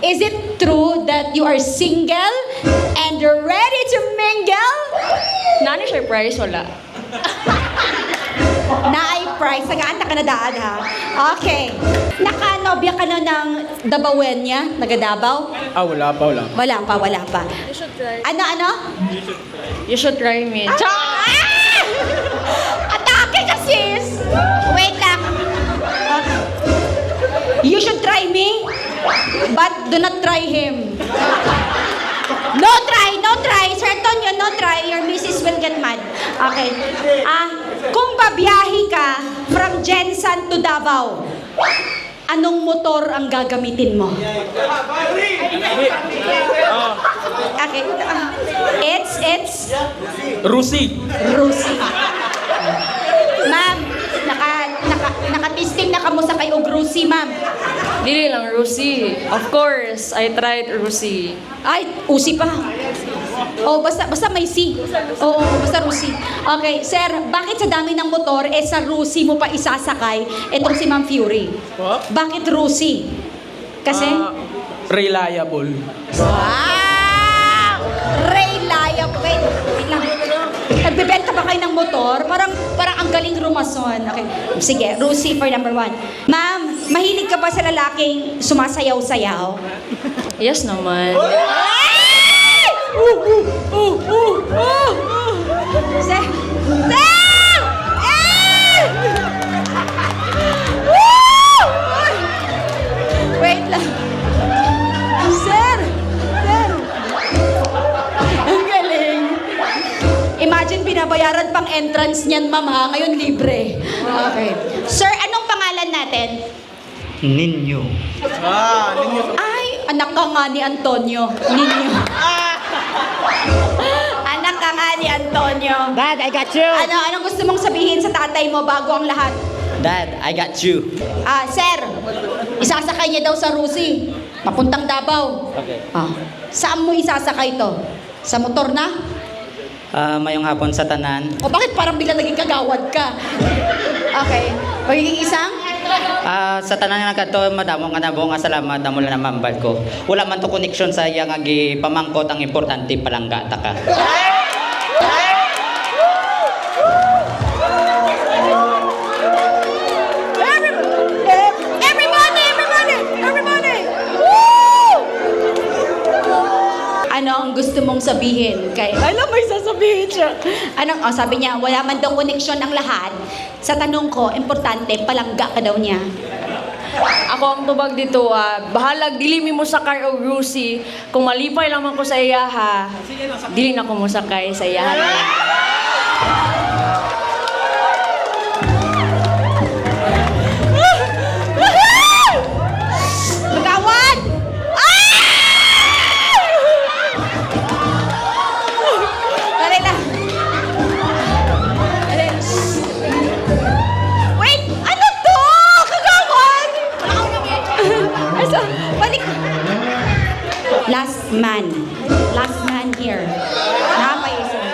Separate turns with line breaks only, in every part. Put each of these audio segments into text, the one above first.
is it true that you are single and you're ready to mingle?
Nani siya price? Wala.
Na-i-price. Nag-aanta ka na daan, ha? Okay. Nakanobya ka na ng Dabawenya? Nagadabaw?
Wala pa.
Wala pa.
You should try.
Ano?
You should try me.
Ah! Atake ka, sis! Wait lang. You should try me, but do not try him. No try. Sir Antonio, no try. Your missus will get mad. Okay. Kung babiyahe ka from Jensan to Davao, anong motor ang gagamitin mo? Okay. It's
Rusi.
Rusi. Ma'am, nakatisting na kamo sa kay og Rusi, ma'am.
Dili lang, Rusi. Of course, I tried Rusi.
Ay, Usi pa. Oh, basta may C. Oo, basta Rusi. Okay, sir, bakit sa dami ng motor, sa Rusi mo pa isasakay itong si Ma'am Fury?
What?
Bakit Rusi? Kasi?
Reliable.
Wow! Reliable. Wait lang. Nagbebenta ba kayo ng motor? Parang ang galing rumason. Okay. Sige, Rusi for number 1. Ma'am, mahilig ka ba sa lalaking sumasayaw-sayaw?
Yes naman.
Sir! Sir! Wait lang. Sir! Sir! Ang galing. Imagine binabayaran pang entrance niyan, ma'am, ha? Ngayon libre. Okay. Sir, anong pangalan natin?
Ninyo.
Ay, anak ka nga ni Antonio. Ninyo. Anak ka nga ni Antonio.
Dad, I got you.
Anong gusto mong sabihin sa tatay mo bago ang lahat?
Dad, I got you.
Sir, isasakay niya daw sa Rusi. Papuntang Davao.
Okay.
Saan mo isasakay to? Sa motor na?
Mayong hapon sa tanan.
O bakit parang bigla naging kagawad ka? Okay. Magiging isang?
Sa tanan nga kadto madamo nga salamat damo lang na mambal ko. Wala man to connection sa iya nga gipamangkot, ang importante palangga ta ka.
Everybody! Woo! Ano ang gusto mong sabihin kay... Alam, may sasabihin siya. Sabi niya, wala man daw connection ang lahat. Sa tanong ko, importante, palangga ka daw niya.
Ako ang tubag dito, bahalag dili mi mo sakay og Rusi. Kung malipay lamang ko sa iya ha, dili na ko mo sakay sa iya.
Magawad! Dali lang. Wait! Ano to? Kagawad! Balik. Last man here. Napayusin.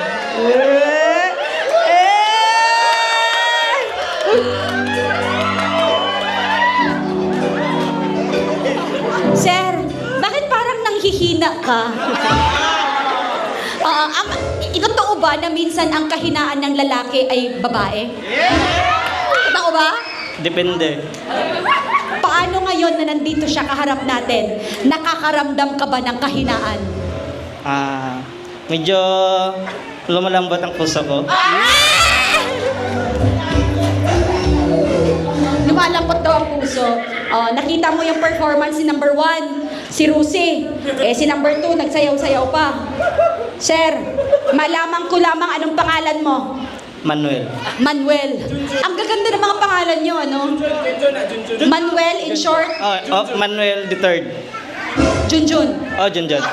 Sir, bakit parang nanghihina ka? Totoo ba na minsan ang kahinaan ng lalaki ay babae? Totoo ba?
Depende.
Paano ngayon na nandito siya kaharap natin? Nakakaramdam ka ba ng kahinaan?
Medyo lumalambot ang puso ko.
Lumalambot daw ang puso. Nakita mo yung performance ni number 1, si Rusi. Si number 2, nagsayaw-sayaw pa. Sir, malaman ko lamang anong pangalan mo.
Manuel.
Ang gaganda ng mga pangalan nyo, ano? Manuel, in short,
Manuel the third.
Junjun.
Junjun.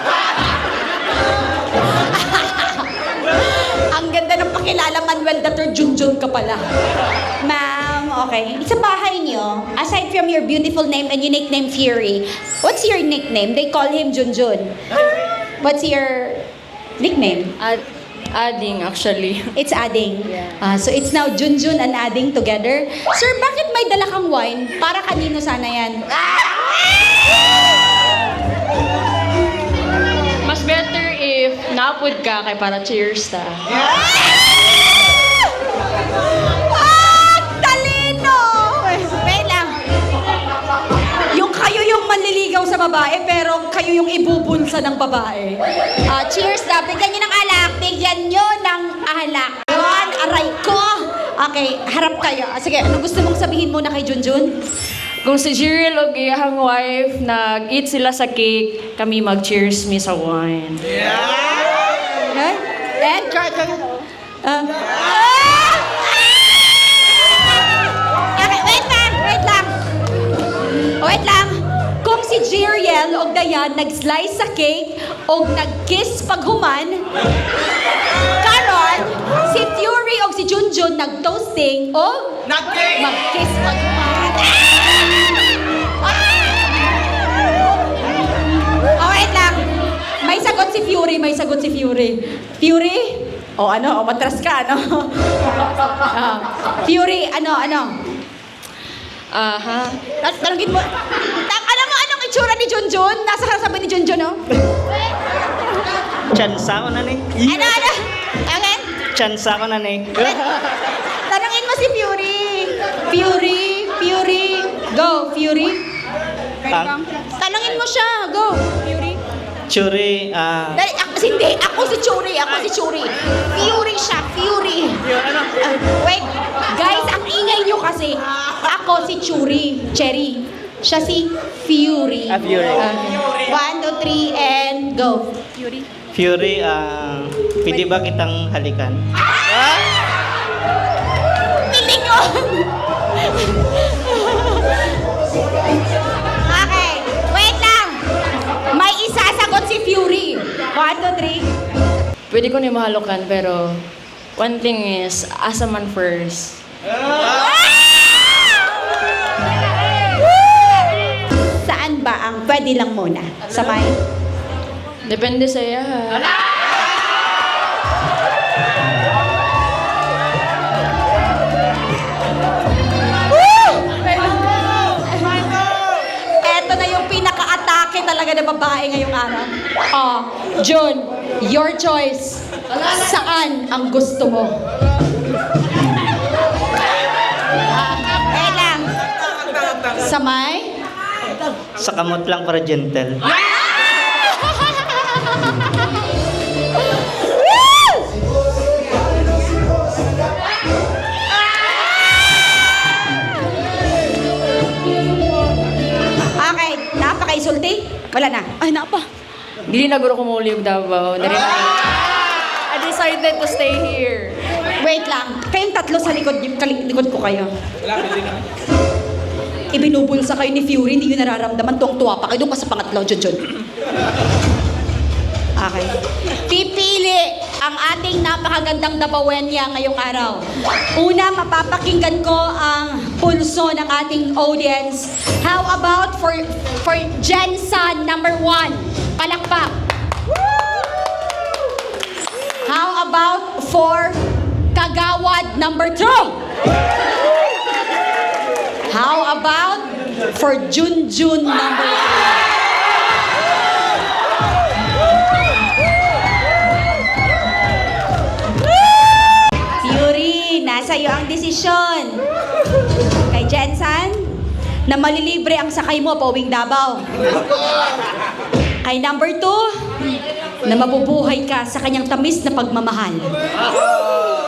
Ang ganda ng pakilala, Manuel, Dr. Junjun ka pala. Ma'am, okay. Sa bahay niyo, aside from your beautiful name and unique name, Fury, what's your nickname? They call him Junjun. What's your nickname?
Ading, actually.
It's Ading.
Yeah.
So it's now Junjun and Ading together. Sir, bakit may dala kang wine? Para kanino sana yan?
good ka kay para cheers ta.
Talino! Wait lang. Yung kayo yung manliligaw sa babae, pero kayo yung ibubulsa ng babae. Cheers na. Bigyan nyo ng alak. Bigyan nyo ng alak. Yun, aray ko. Okay, harap kayo. Sige, ano gusto mong sabihin muna kay Junjun?
Kung si Jiriel o iyahang wife, nag-eat sila sa cake, kami mag-cheers me sa wine.
Okay? And, okay, wait lang. Wait lang. Kung si Jiriel o Dayan nag-slice sa cake o nag-kiss paghuman, karon, si Fury o si Junjun nag-toasting o mag-kiss paghuman. Oh, wait lang. May sagot si Fury, Fury? O ano, matras ka, ano? Fury, ano?
Aha.
Tanungin mo. Alam mo anong itsura ni Junjun? Nasa kasabi ni Junjun, no?
Chansa ko na ni.
Ano? Okay?
Chansa ko na ni.
Tanungin mo si Fury. Fury. Go, Fury. Tanungin mo siya. Go, Fury.
Churi,
Dali, hindi. Ako si Churi. Fury siya. Wait. Guys, ang ingay nyo kasi. Ako si Churi. Cherry. Siya si Fury.
Fury.
1, 2, 3, and go. Fury.
Fury, pwede ba kitang halikan?
Pilingon! Okay. Wait lang. May isasagot si Fury. 1, 2, 3.
Pwede ko ni mahalukan, pero one thing is, as a man first.
Saan ba ang pwede lang muna? Sabay?
Depende sa iya.
Eto na yung pinaka-atake talaga ng babae ngayong araw. Jun, your choice. Saan ang gusto mo? Wait lang. Samay?
Sa kamot lang para gentle.
Okay, napaka-isulti? Wala na. Ay, napa.
Dili na guro kumuliog Davao. I decided to stay here.
Wait lang. Kayong tatlo sa likod ko kayo. Ibinubulsa kayo ni Fury, hindi nyo nararamdaman, tuwang-tuwa pa kayo. Doon ka sa pangatlo, Junjun. Okay. Pipili ang ating napakagandang Dabawenya ngayong araw. Una, mapapakinggan ko ang pulso ng ating audience. How about for Jensan number 1? Palakpak. How about for Kagawad number 2? How about for Junjun number 3? Fury, nasa iyo ang desisyon. Kay Jensan, na malilibre ang sakay mo pauwing Davao. Kay number 2, na mabubuhay ka sa kanyang tamis na pagmamahal.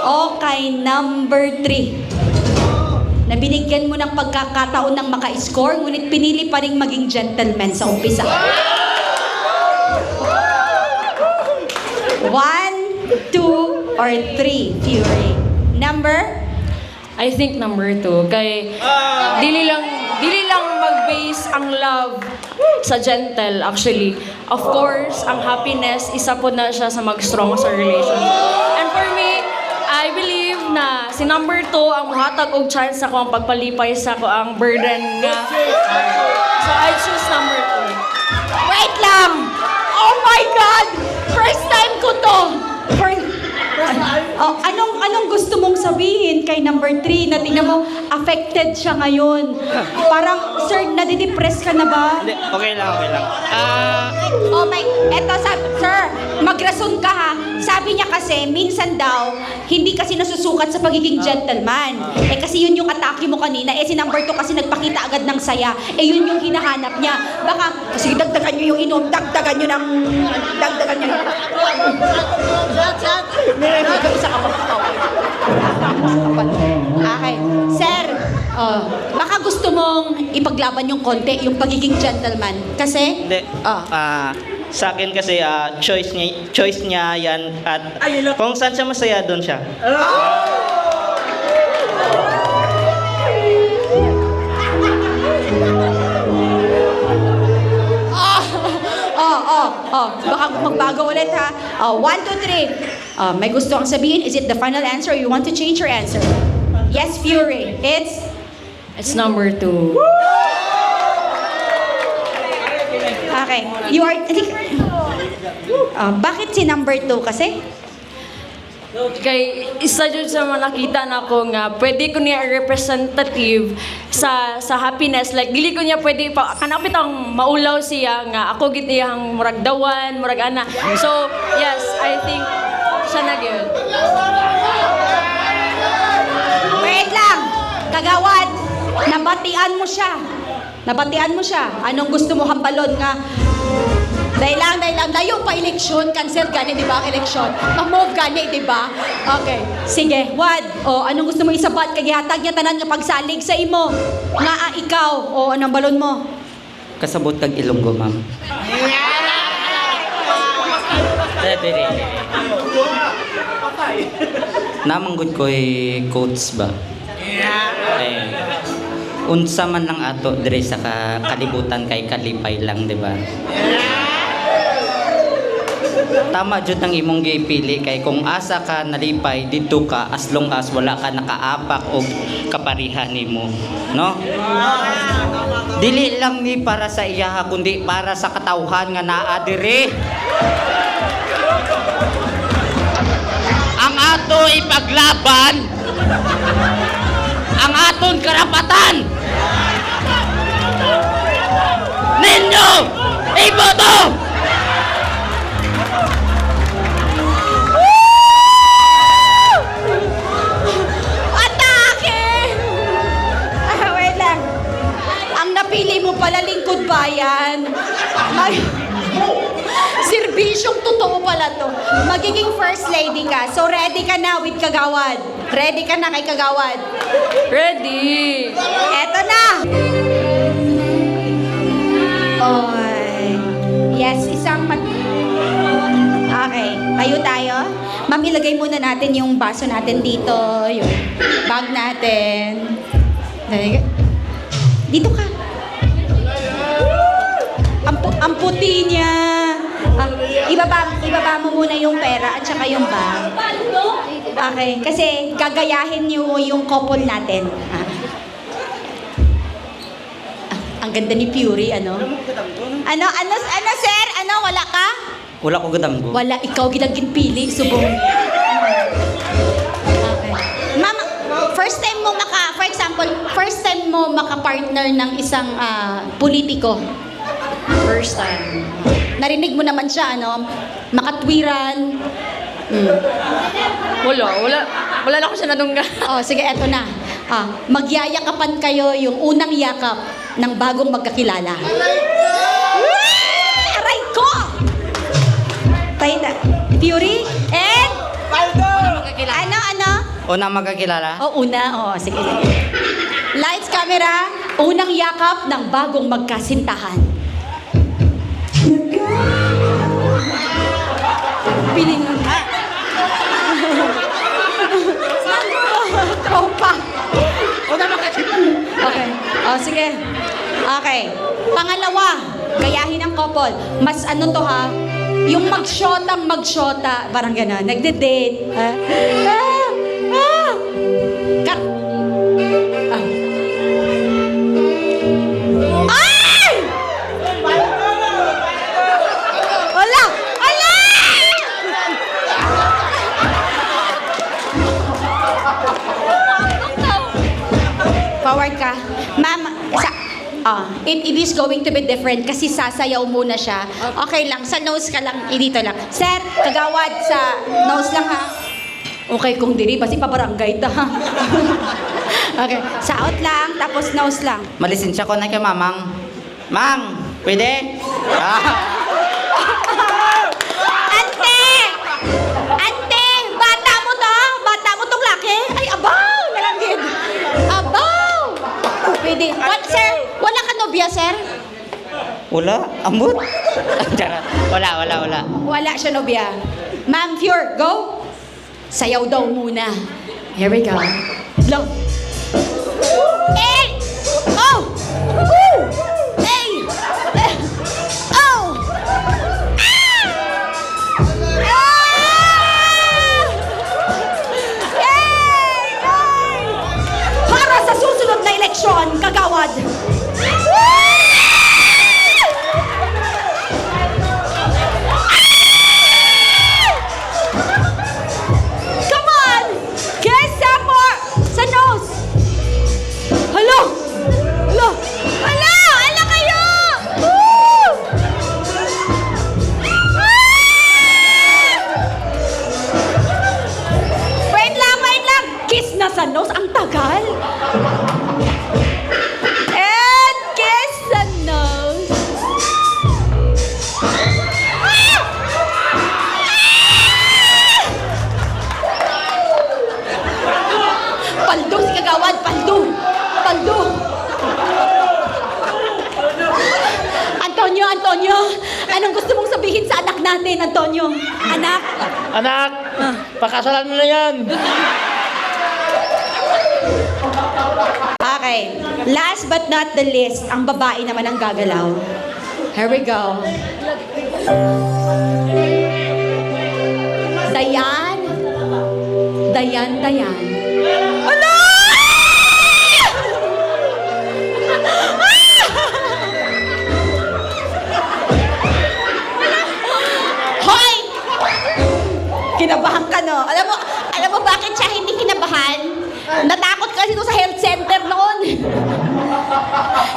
O kay number 3, na binigyan mo ng pagkakataon ng maka-score, ngunit pinili pa rin maging gentleman sa umpisa. 1, 2, or 3, Fury? Number?
I think number 2. Kay dili lang mag-base ang love sa gentle actually. Of course, ang happiness isa po na siya sa mag-strong sa relationship. And for me, I believe na si number 2 ang muhatag og chance ako ang pagpalipay sa ko ang burden nga. So I choose number 2.
Wait lang! Oh my God! First time ko to! Anong gusto mong sabihin kay number 3 na tingnan mo, affected siya ngayon? Parang, sir, nadidepress ka na ba?
Hindi, okay lang.
Oh my, eto sir, magrason ka ha. Sabi niya kasi, minsan daw, hindi kasi nasusukat sa pagiging gentleman. Eh kasi yun yung atake mo kanina. Eh si number 2 kasi nagpakita agad ng saya. Eh yun yung hinahanap niya. Baka, kasi dagdagan niyo yung inom, dagdagan niyo ng... Dagdagan niyo yung... Isa ka pa. Okay. Sir, baka gusto mong ipaglaban yung konti, yung pagiging gentleman. Kasi...
Hindi. Sa akin kasi choice niya yan at kung saan siya masaya doon siya.
Baka magbago ulit ha. 1, 2, 3. May gusto kang sabihin? Is it the final answer or you want to change your answer? Yes, Fury.
It's number 2.
Okay. You are... bakit si number 2 kasi?
Kay isa dyan sa mga nakita na ko nga pwede ko niya representative sa happiness, like dili ko niya pwede pa kanapit ang maulaw siya nga ako gid iyang murag dawan murag ana, so yes, I think siya na gyud.
Wait lang. Kagawad, nabatian mo siya. Anong gusto mo hambalon nga? Dahil lang. Dayo pa eleksyon. Cancel gani, di ba? Eleksyon. Mag-move gani, di ba? Okay. Sige. Wad. Anong gusto mo isabat? Kagihatag niya tanan nga pagsalig sa imo. Nga ikaw. Anong balon mo?
Kasabot kag Ilonggo, ma'am. Namanggod ko'y quotes ba? Ay, unsa man lang ato dire sa kalibutan kay kalipay lang, di ba? Tama jud ang imong gipili kay kung asa ka nalipay dito ka as long as wala ka nakaapak og kaparihan nimo, no? Dili lang ni para sa iya kundi para sa katawhan nga naa diri. Ang ato ipaglaban ang aton karapatan ninyo iboto.
Wait lang. Ang napili mo pala lingkod bayan. Serbisyong totoo pala to. Magiging first lady ka. So ready ka na with Kagawad. Ready ka na kay Kagawad.
Ready.
Eto na. Oy. Yes, Okay, tayo tayo. Ma'am, ilagay muna natin yung baso natin dito, yung bag natin. Dito ka. Ang puti niya. Ibaba mo muna yung pera at saka yung bag. Okay, kasi gagayahin niyo yung couple natin. Ang ganda ni Fury, ano? Ano, sir? Ano, wala ka?
Wala ko gadamgo.
Wala, ikaw ginagin pili, subong. Okay. Ma'am, first time mo maka-partner ng isang politiko.
First time.
Narinig mo naman siya, ano? Makatwiran.
Wala na ako siya nadungga.
Sige, eto na. Magyayakapan kayo yung unang yakap ng bagong magkakilala. Aray ko! Tayo na. Fury and... Ano?
Una magkakilala?
Una. Sige. Lights, camera. Unang yakap ng bagong magkasintahan. Piling. Tropa. Okay. Sige. Okay. Pangalawa, gayahin ang couple. Mas ano to ha? Yung magsyota. Parang gano'n. Nagde-date. Cut. Ay! Wala! Forward ka. Ma'am, It is going to be different kasi sasayaw muna siya. Okay lang, sa nose ka lang, dito lang. Sir, kagawad sa nose lang ha. Okay, kung diri, basi pa barangay ta. Okay, sa out lang, tapos nose lang.
Malisensya ko na kay mamang. Mang, pwede?
Ante! Ante! Bata mo to? Bata mo tong laki? Ay, abaw! Nalanggit. Abaw! Pwede. What, sir? Wala ka nobya, sir?
Wala, ambot. Charot. Wala.
Wala siya nobya. Ma'am Pure, go! Sayaw daw muna. Here we go. Blow. Eh! Oh! Woo! Eh! Eh! Oh! Ah! Ah! Yay! Yay! Para sa susunod na eleksyon, kagawad. Come on! Guess some more! Sa nose! Hello! Hello! Hello! Ano kayo? Woo! Ah! Wait lang! Kiss na sa nose? Ang tagal! And kiss sa nose. Ah! Paldo si kagawad, paldo. Antonio, anong gusto mong sabihin sa anak natin, Antonio? Anak?
Anak, pakasalan mo na yan.
Okay, last but not the least, ang babae naman ang gagalaw. Here we go. Dayan. Ala! Hoy! Kinabahan ka, no? Alam mo bakit siya hindi kinabahan? Natakot kasi ito sa health center noon.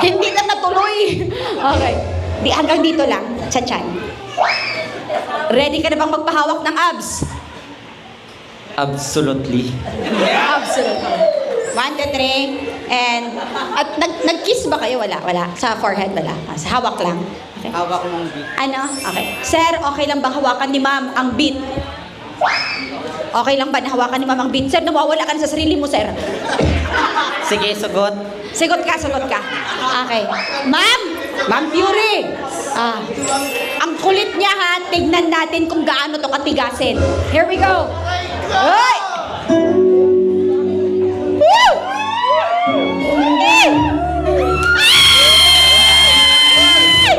Hindi na natuloy. Okay. Di hanggang dito lang. Chan. Ready ka na bang magpahawak ng abs?
Absolutely.
Absolutely. 1, 2, 3. And, at nag-kiss ba kayo? Wala. Sa forehead, wala. Sa hawak lang. Okay.
Hawak mong beat.
Ano? Okay. Sir, okay lang bang hawakan ni ma'am ang beat? Okay lang ba na hawakan ni ma'am ang beat? Sir, nawawala ka na sa sarili mo, sir.
Sige, sugot.
Sagot ka. Okay. Ma'am Fury. Ang kulit niya ha. Tignan natin kung gaano to katigasin. Here we go. Hoy! Woo! Eh! Ay!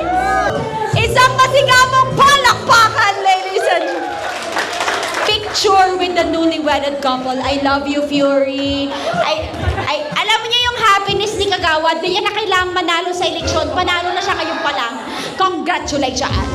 Isang masigamong palakpakan, ladies and picture with the newly-wedded couple. I love you, Fury. Alam niya yung happiness ni Kagawad. Di niya na kailangang manalo sa eleksyon. Panalo na siya ngayon pa lang. Congratulations.